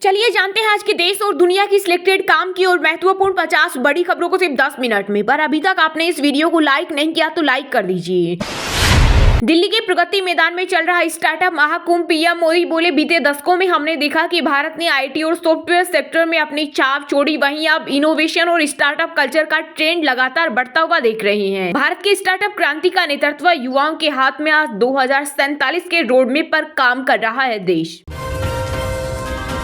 चलिए जानते हैं आज के देश और दुनिया की सिलेक्टेड काम की और महत्वपूर्ण 50 बड़ी खबरों को सिर्फ 10 मिनट में। पर अभी तक आपने इस वीडियो को लाइक नहीं किया तो लाइक कर दीजिए। दिल्ली के प्रगति मैदान में चल रहा स्टार्टअप महाकुंभ। पीएम मोदी बोले, बीते दशकों में हमने देखा कि भारत ने आईटी और सॉफ्टवेयर सेक्टर में अपनी छाप छोड़ी, वहीं अब इनोवेशन और स्टार्टअप कल्चर का ट्रेंड लगातार बढ़ता हुआ देख रहे हैं। भारत की स्टार्टअप क्रांति का नेतृत्व युवाओं के हाथ में आज 2047 के रोडमैप पर काम कर रहा है देश।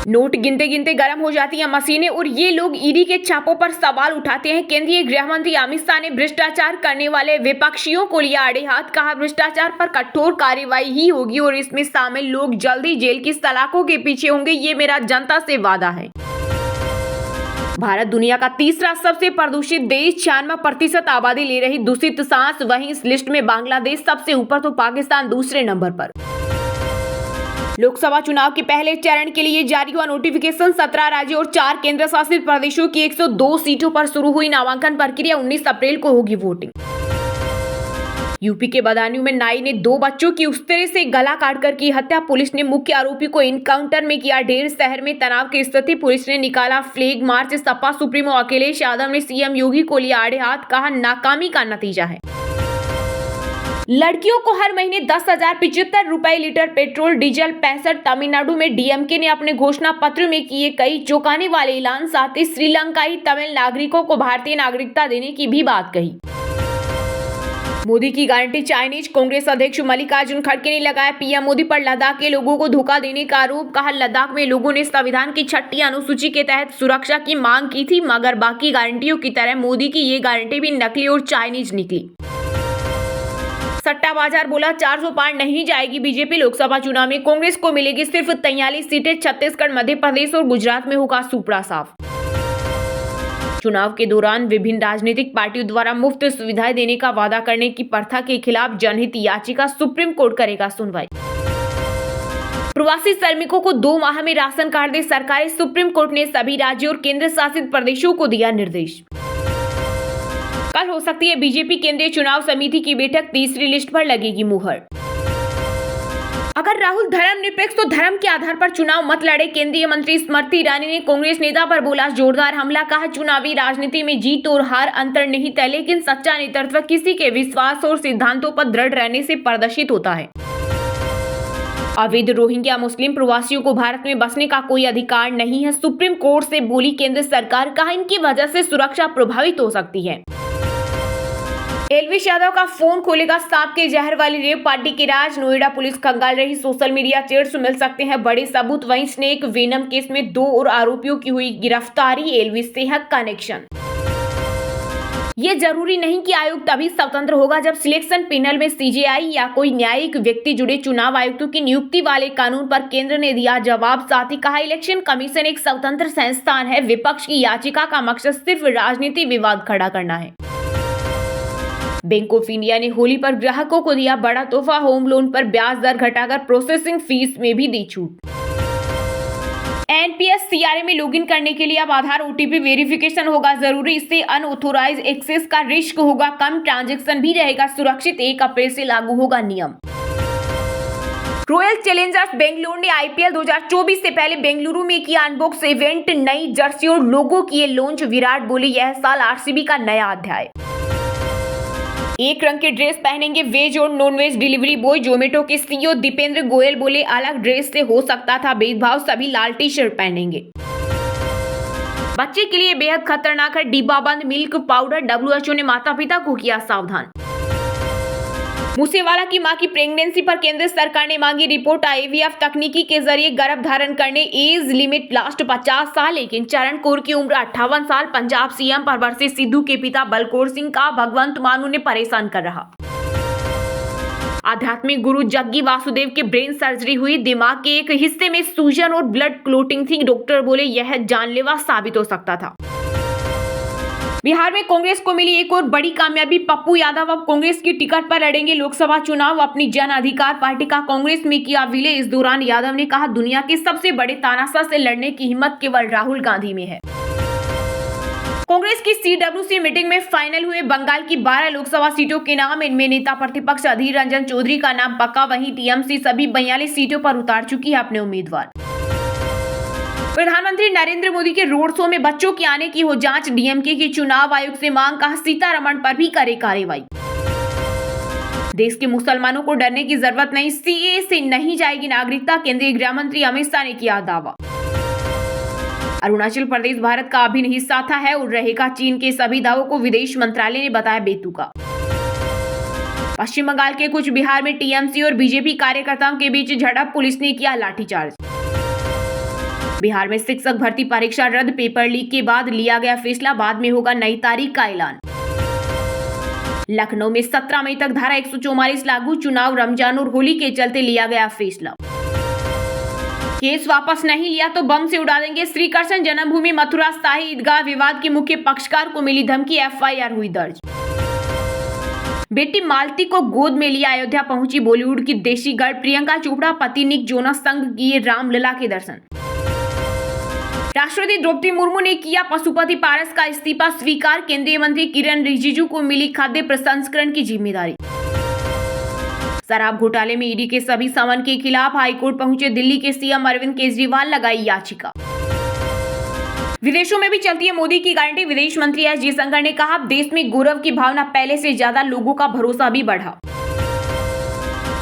नोट गिनते गिनते गर्म हो जाती हैं मशीनें और ये लोग ईडी के छापों पर सवाल उठाते हैं। केंद्रीय गृह मंत्री अमित शाह ने भ्रष्टाचार करने वाले विपक्षियों को लिया आड़े हाथ। कहा, भ्रष्टाचार पर कठोर कार्रवाई ही होगी और इसमें शामिल लोग जल्द ही जेल की सलाखों के पीछे होंगे, ये मेरा जनता से वादा है। भारत दुनिया का तीसरा सबसे प्रदूषित देश, 96% आबादी ले रही दूषित सांस। वहीं इस लिस्ट में बांग्लादेश सबसे ऊपर तो पाकिस्तान दूसरे नंबर पर। लोकसभा चुनाव के पहले चरण के लिए जारी हुआ नोटिफिकेशन। 17 राज्यों और 4 केंद्र शासित प्रदेशों की 102 सीटों पर शुरू हुई नामांकन प्रक्रिया। 19 अप्रैल को होगी वोटिंग। यूपी के बदायूं में नाई ने 2 बच्चों की उस तरह से गला काटकर की हत्या। पुलिस ने मुख्य आरोपी को इनकाउंटर में किया ढेर। शहर में तनाव की स्थिति, पुलिस ने निकाला flag march. Sapa supremo Akhilesh Yadav ने सीएम योगी को लिया आड़े हाथ। कहा, नाकामी का नतीजा है। लड़कियों को हर महीने 10,075 रुपए लीटर पेट्रोल डीजल 65। तमिलनाडु में डीएमके ने अपने घोषणा पत्र में किए कई चौंकाने वाले ऐलान। साथ ही श्रीलंकाई तमिल नागरिकों को भारतीय नागरिकता देने की भी बात कही। मोदी की गारंटी चाइनीज। कांग्रेस अध्यक्ष मल्लिकार्जुन खड़गे ने लगाया पीएम मोदी पर लद्दाख के लोगों को धोखा देने का आरोप। कहा, लद्दाख में लोगों ने संविधान की 6ठी अनुसूची के तहत सुरक्षा की मांग की थी, मगर बाकी गारंटियों की तरह मोदी की ये गारंटी भी नकली और चाइनीज निकली। सट्टा बाजार बोला, 400 पार नहीं जाएगी बीजेपी। लोकसभा चुनाव में कांग्रेस को मिलेगी सिर्फ 43 सीटें। छत्तीसगढ़, मध्य प्रदेश और गुजरात में होगा सुपड़ा साफ। चुनाव के दौरान विभिन्न राजनीतिक पार्टियों द्वारा मुफ्त सुविधाएं देने का वादा करने की प्रथा के खिलाफ जनहित याचिका सुप्रीम कोर्ट करेगा सुनवाई। प्रवासी श्रमिकों को 2 माह में राशन कार्ड दे सरकारें। सुप्रीम कोर्ट ने सभी राज्यों और केंद्र शासित प्रदेशों को दिया निर्देश। कल हो सकती है बीजेपी केंद्रीय चुनाव समिति की बैठक, तीसरी लिस्ट पर लगेगी मुहर। अगर राहुल धर्मनिरपेक्ष तो धर्म के आधार पर चुनाव मत लड़े। केंद्रीय मंत्री स्मृति ईरानी ने कांग्रेस नेता पर बोला जोरदार हमला। कहा, चुनावी राजनीति में जीत और हार अंतर्निहित है, लेकिन सच्चा नेतृत्व किसी के विश्वास और सिद्धांतों पर दृढ़ रहने से प्रदर्शित होता है। अवैध रोहिंग्या मुस्लिम प्रवासियों को भारत में बसने का कोई अधिकार नहीं है, सुप्रीम कोर्ट से बोली केंद्र सरकार। कहा, इनकी वजह से सुरक्षा प्रभावित हो सकती है। एलविश यादव का फोन खोलेगा सांप के जहर वाली रेप पार्टी की राज। नोएडा पुलिस खंगाल रही सोशल मीडिया चैट से मिल सकते हैं बड़े सबूत। वहीं स्नेक वेनम केस में 2 और आरोपियों की हुई गिरफ्तारी। एलविश से है कनेक्शन। ये जरूरी नहीं कि आयोग तभी स्वतंत्र होगा जब सिलेक्शन पैनल में सीजेआई या कोई न्यायिक व्यक्ति जुड़े। चुनाव आयुक्तों की नियुक्ति वाले कानून पर केंद्र ने दिया जवाब। साथ ही कहा, इलेक्शन कमीशन एक स्वतंत्र संस्थान है। विपक्ष की याचिका का मकसद सिर्फ राजनीतिक विवाद खड़ा करना है। बैंक ऑफ इंडिया ने होली पर ग्राहकों को दिया बड़ा तोहफा। होम लोन पर ब्याज दर घटाकर प्रोसेसिंग फीस में भी दी छूट। एनपीएस सीआरए में लॉगिन करने के लिए अब आधार ओटीपी वेरिफिकेशन होगा जरूरी। इससे अनऑथोराइज एक्सेस का रिस्क होगा कम, ट्रांजैक्शन भी रहेगा सुरक्षित। 1 अप्रैल से लागू होगा नियम। रॉयल चैलेंजर्स बेंगलुरु ने आईपीएल 2024 से पहले बेंगलुरु में किया अनबॉक्स इवेंट। नई जर्सी और लोगो किए लॉन्च। विराट बोले, यह साल आरसीबी का नया अध्याय। एक रंग के ड्रेस पहनेंगे वेज और non veg delivery boy. Zomato के सीईओ दीपेंद्र गोयल बोले, अलग ड्रेस से हो सकता था भेदभाव, सभी लाल टी शर्ट पहनेंगे। बच्चे के लिए बेहद खतरनाक है डिब्बाबंद मिल्क पाउडर। डब्ल्यूएचओ ने माता पिता को किया सावधान। मूसेवाला की मां की प्रेगनेंसी पर केंद्र सरकार ने मांगी रिपोर्ट। आईवीएफ तकनीकी के जरिए गर्भ धारण करने एज लिमिट लास्ट 50 साल, लेकिन चरण कौर की उम्र 58 साल। पंजाब सीएम पर बरसे सिद्धू के पिता बलकौर सिंह का भगवंत मान उन्हें परेशान कर रहा। आध्यात्मिक गुरु जग्गी वासुदेव की ब्रेन सर्जरी हुई। दिमाग के एक हिस्से में सूजन और ब्लड क्लोटिंग थी। डॉक्टर बोले, यह जानलेवा साबित हो सकता था। बिहार में कांग्रेस को मिली एक और बड़ी कामयाबी। पप्पू यादव अब कांग्रेस की टिकट पर लड़ेंगे लोकसभा चुनाव। अपनी जन अधिकार पार्टी का कांग्रेस में किया विलय। इस दौरान यादव ने कहा, दुनिया के सबसे बड़े तानाशाह से लड़ने की हिम्मत केवल राहुल गांधी में है। कांग्रेस की सीडब्ल्यूसी मीटिंग में फाइनल हुए बंगाल की 12 लोकसभा सीटों के नाम। इनमें नेता प्रतिपक्ष अधीर रंजन चौधरी का नाम पक्का। वहीं टीएमसी सभी 42 सीटों पर उतार चुकी है अपने उम्मीदवार। प्रधानमंत्री नरेंद्र मोदी के रोड शो में बच्चों के आने की हो जांच, डीएमके की चुनाव आयोग से मांग, कहा सीतारमण पर भी करे कार्रवाई। देश के मुसलमानों को डरने की जरूरत नहीं, सीए से नहीं जाएगी नागरिकता, केंद्रीय गृह मंत्री अमित शाह ने किया दावा। अरुणाचल प्रदेश भारत का अभिन्न हिस्सा था, है और रहेगा। चीन के सभी दावों को विदेश मंत्रालय ने बताया बेतुका। पश्चिम बंगाल के कुछ बिहार में टीएमसी और बीजेपी कार्यकर्ताओं के बीच झड़प, पुलिस ने किया लाठीचार्ज। बिहार में शिक्षक भर्ती परीक्षा रद्द, पेपर लीक के बाद लिया गया फैसला, बाद में होगा नई तारीख का ऐलान। लखनऊ में 17 मई तक धारा 144 लागू, चुनाव, रमजान और होली के चलते लिया गया फैसला। केस वापस नहीं लिया तो बम से उड़ा देंगे, श्री कृष्ण जन्मभूमि मथुरा शाही ईदगाह विवाद के मुख्य पक्षकार को मिली धमकी, एफआईआर हुई दर्ज। बेटी मालती को गोद में लिया अयोध्या पहुंची बॉलीवुड की देशी गर्ल प्रियंका चोपड़ा, पति निक जोनास संग किए रामलला के दर्शन। राष्ट्रपति द्रौपदी मुर्मू ने किया पशुपति पारस का इस्तीफा स्वीकार, केंद्रीय मंत्री किरण रिजिजू को मिली खाद्य प्रसंस्करण की जिम्मेदारी। शराब घोटाले में ईडी के सभी समन के खिलाफ हाईकोर्ट पहुंचे दिल्ली के सीएम अरविंद केजरीवाल, लगाई याचिका। विदेशों में भी चलती है मोदी की गारंटी, विदेश मंत्री एस जयशंकर ने कहा देश में गौरव की भावना पहले से ज्यादा, लोगों का भरोसा भी बढ़ा।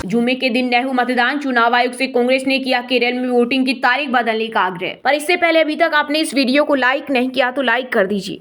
जुमे के दिन नेहरू मतदान, चुनाव आयोग से कांग्रेस ने किया केरल में वोटिंग की तारीख बदलने का आग्रह। पर इससे पहले अभी तक आपने इस वीडियो को लाइक नहीं किया तो लाइक कर दीजिए।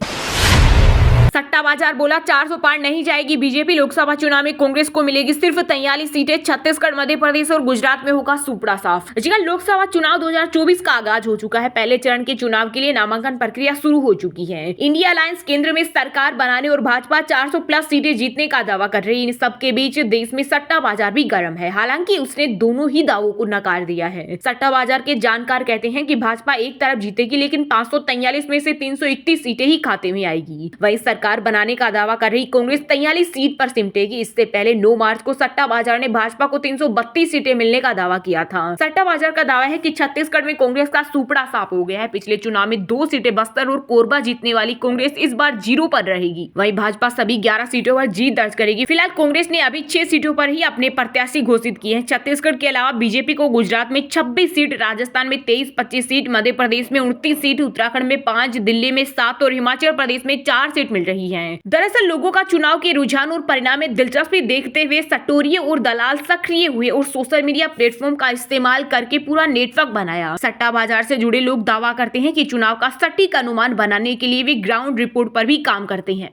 सट्टा बाजार बोला 400 पार नहीं जाएगी बीजेपी, लोकसभा चुनाव में कांग्रेस को मिलेगी सिर्फ 43 सीटें, छत्तीसगढ़, मध्य प्रदेश और गुजरात में होगा सुपड़ा साफ। जी लोकसभा चुनाव 2024 का आगाज हो चुका है। पहले चरण के चुनाव के लिए नामांकन प्रक्रिया शुरू हो चुकी है। इंडिया अलायंस केंद्र में सरकार बनाने और भाजपा 400 प्लस सीटें जीतने का दावा कर रही है। इन सबके बीच देश में सट्टा बाजार भी गर्म है, हालांकि उसने दोनों ही दावों को नकार दिया है। सट्टा बाजार के जानकार कहते हैं कि भाजपा एक तरफ जीतेगी, लेकिन 543 में से 331 सीटें ही खाते में आएगी। वही सरकार बनाने का दावा कर रही कांग्रेस 43 सीट पर सिमटेगी। इससे पहले 9 मार्च को सट्टा बाजार ने भाजपा को 332 सीटें मिलने का दावा किया था। सट्टा बाजार का दावा है कि छत्तीसगढ़ में कांग्रेस का सुपड़ा साफ हो गया है। पिछले चुनाव में 2 सीटें बस्तर और कोरबा जीतने वाली कांग्रेस इस बार 0 पर रहेगी। वहीं भाजपा सभी 11 सीटों पर जीत दर्ज करेगी। फिलहाल कांग्रेस ने अभी 6 सीटों पर ही अपने प्रत्याशी घोषित किए हैं। छत्तीसगढ़ के अलावा बीजेपी को गुजरात में 26 सीट, राजस्थान में 23-25 सीट, मध्य प्रदेश में 29 सीट, उत्तराखंड में 5, दिल्ली में 7 और हिमाचल प्रदेश में 4 सीट मिल रही है। दरअसल लोगों का चुनाव के रुझान और परिणाम में दिलचस्पी देखते हुए सट्टोरिये और दलाल सक्रिय हुए और सोशल मीडिया प्लेटफॉर्म का इस्तेमाल करके पूरा नेटवर्क बनाया। सट्टा बाजार से जुड़े लोग दावा करते हैं कि चुनाव का सटीक अनुमान बनाने के लिए वे ग्राउंड रिपोर्ट पर भी काम करते हैं।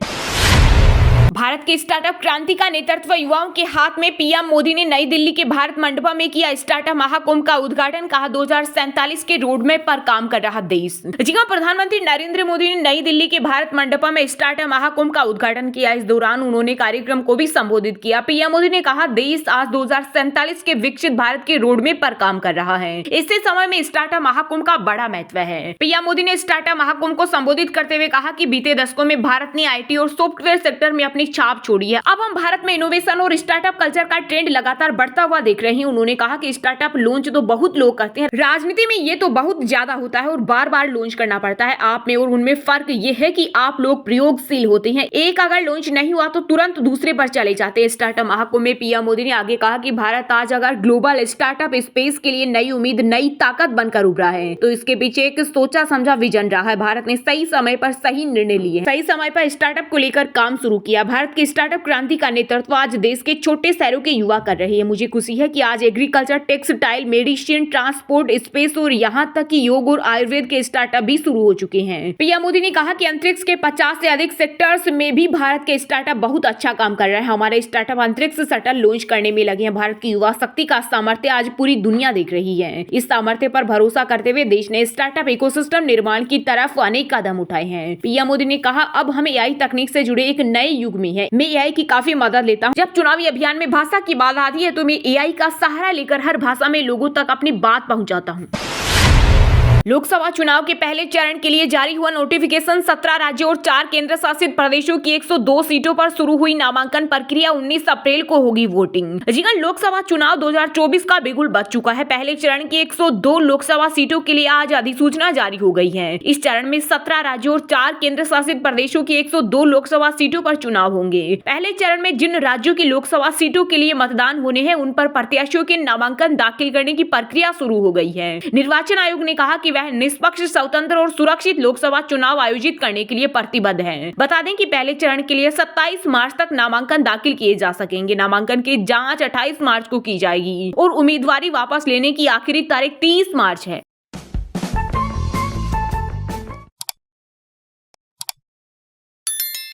भारत के स्टार्टअप क्रांति का नेतृत्व युवाओं के हाथ में, पीएम मोदी ने नई दिल्ली के भारत मंडपम में किया स्टार्टअप महाकुंभ का उद्घाटन, कहा 2047 के रोडमैप पर काम कर रहा देश। जी हां, प्रधानमंत्री नरेंद्र मोदी ने नई दिल्ली के भारत मंडपम में स्टार्टअप महाकुंभ का उद्घाटन किया। इस दौरान उन्होंने कार्यक्रम को भी संबोधित किया। पीएम मोदी ने कहा देश आज 2047 के विकसित भारत के रोडमैप पर काम कर रहा है। इसी समय में स्टार्टअप महाकुंभ का बड़ा महत्व है। पीएम मोदी ने स्टार्टअप महाकुंभ को संबोधित करते हुए कहा कि बीते दशकों में भारत ने आईटी और सॉफ्टवेयर सेक्टर में अपनी छाप छोड़ी है। अब हम भारत में इनोवेशन और स्टार्टअप कल्चर का ट्रेंड लगातार बढ़ता हुआ देख रहे हैं। उन्होंने कहा कि स्टार्टअप लॉन्च तो बहुत लोग करते हैं, राजनीति में ये तो बहुत ज्यादा होता है और बार बार लॉन्च करना पड़ता है। आप में और उनमें फर्क ये है कि आप लोग प्रयोगशील होते हैं। एक अगर लॉन्च नहीं हुआ तो तुरंत दूसरे पर चले जाते हैं। स्टार्टअप महाकुंभ में पीएम मोदी ने आगे कहा कि भारत आज अगर ग्लोबल स्टार्टअप स्पेस के लिए नई उम्मीद, नई ताकत बनकर उभरा है तो इसके पीछे एक सोचा समझा विजन रहा है। भारत ने सही समय पर सही निर्णय लिए, सही समय पर स्टार्टअप को लेकर काम शुरू किया। भारत की स्टार्टअप क्रांति का नेतृत्व आज देश के छोटे शहरों के युवा कर रहे हैं। मुझे खुशी है कि आज agriculture, textile, medicine, transport, space और यहां तक कि योग और आयुर्वेद के स्टार्टअप भी शुरू हो चुके हैं। पीएम मोदी ने कहा कि अंतरिक्ष के 50 से अधिक सेक्टर्स में भी भारत के स्टार्टअप बहुत अच्छा काम कर रहे हैं। हमारे स्टार्टअप अंतरिक्ष शटल लॉन्च करने में लगे हैं। भारत की युवा शक्ति का सामर्थ्य आज पूरी दुनिया देख रही है। इस सामर्थ्य पर भरोसा करते हुए देश ने स्टार्टअप इकोसिस्टम निर्माण की तरफ अनेक कदम उठाए हैं। पीएम मोदी ने कहा अब हम एआई तकनीक से जुड़े एक नए युग में है। मैं एआई की काफी मदद लेता हूं। जब चुनावी अभियान में भाषा की बात आती है तो मैं एआई का सहारा लेकर हर भाषा में लोगों तक अपनी बात पहुंचाता हूं। लोकसभा चुनाव के पहले चरण के लिए जारी हुआ नोटिफिकेशन, 17 राज्यों और 4 केंद्र शासित प्रदेशों की 102 सीटों पर शुरू हुई नामांकन प्रक्रिया। 19 अप्रैल को होगी वोटिंग। लोकसभा चुनाव 2024 का बिगुल बज चुका है। पहले चरण की 102 लोकसभा सीटों के लिए आज अधिसूचना जारी हो गई है। इस चरण में 17 राज्यों और 4 केंद्र शासित प्रदेशों की 102 लोकसभा सीटों पर चुनाव होंगे। पहले चरण में जिन राज्यों की लोकसभा सीटों के लिए मतदान होने हैं उन पर प्रत्याशियों के नामांकन दाखिल करने की प्रक्रिया शुरू हो गई है। निर्वाचन आयोग ने कहा कि वह निष्पक्ष, स्वतंत्र और सुरक्षित लोकसभा चुनाव आयोजित करने के लिए प्रतिबद्ध है। बता दें कि पहले चरण के लिए 27 मार्च तक नामांकन दाखिल किए जा सकेंगे। नामांकन की जांच 28 मार्च को की जाएगी और उम्मीदवारी वापस लेने की आखिरी तारीख 30 मार्च है।